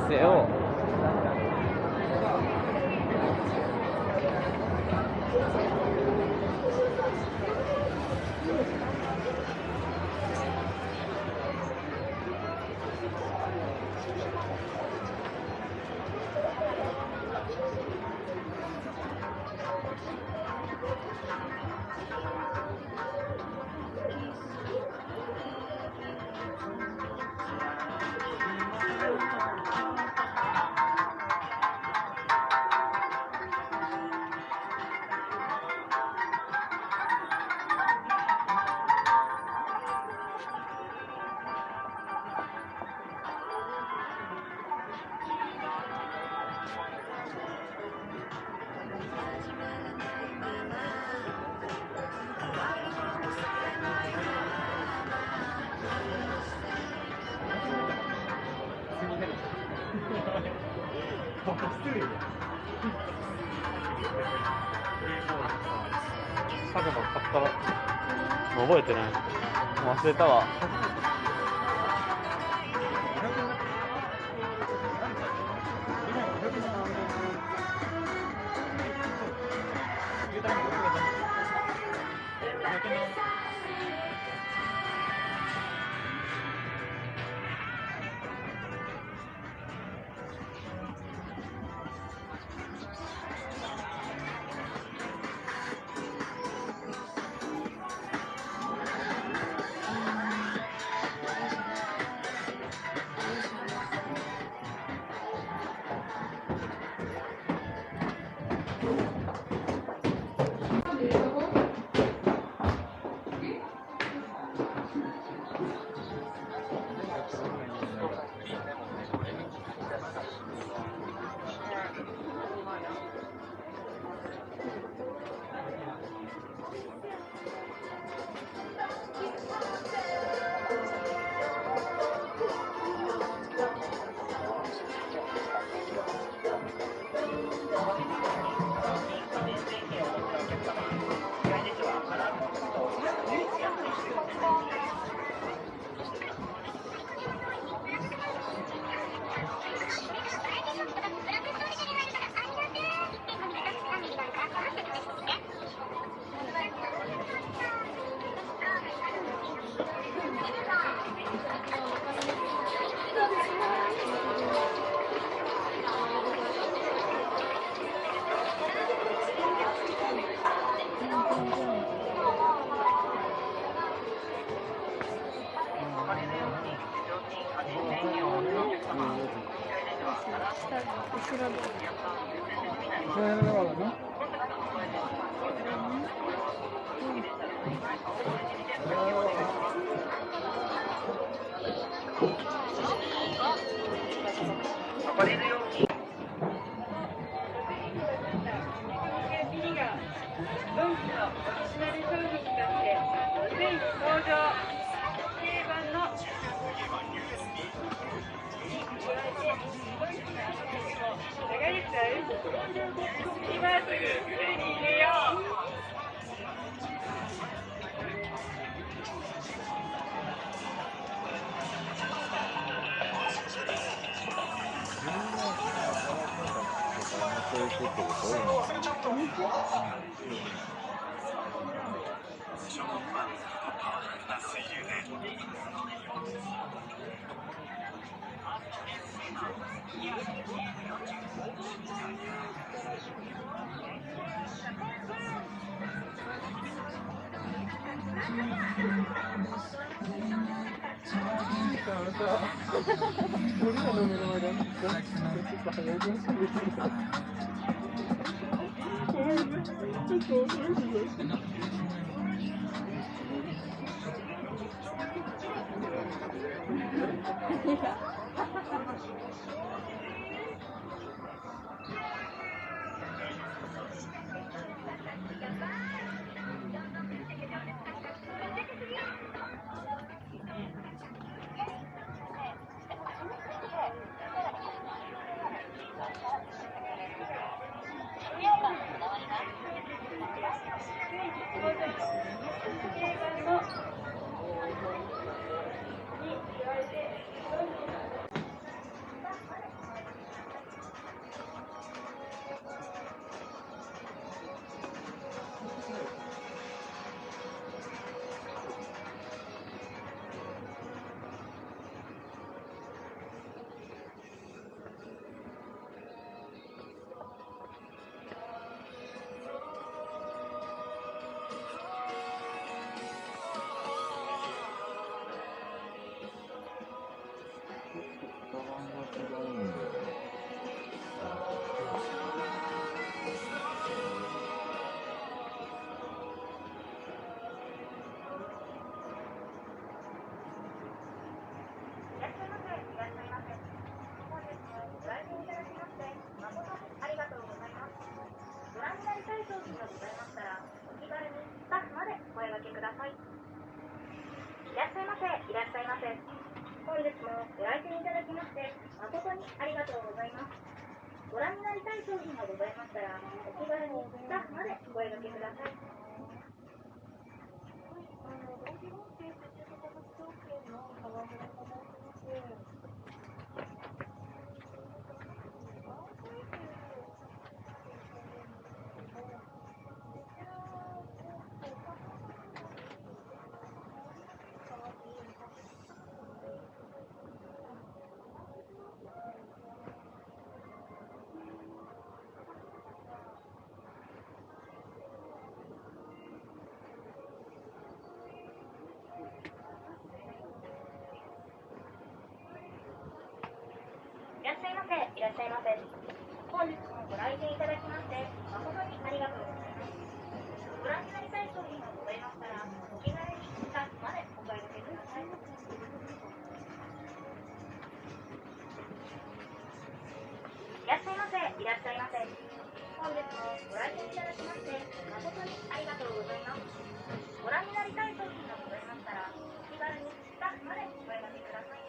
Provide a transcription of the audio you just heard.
せを佐賀の買った覚えてない。忘れたわ。に言われてがございましたら、お気軽にスタッフまでお声掛けください。いらっしゃいませ、いらっしゃいませ。本日もご来店いただきまして誠にありがとうございます。ご覧になりたい商品がございましたら、お気軽にスタッフまでお声掛けください。いらっしゃいませ、いらっしゃいませ。本日もご来店いただきまして誠にありがとうございます。ご覧になりたい商品がございましたら、お気軽にスタッフまでお声掛けください。いらっしゃいませ、いらっしゃいませ。本日もご来店いただきまして誠にありがとうございます。ご覧になりたい商品がございましたら、お気軽にスタッフまでお声掛けください。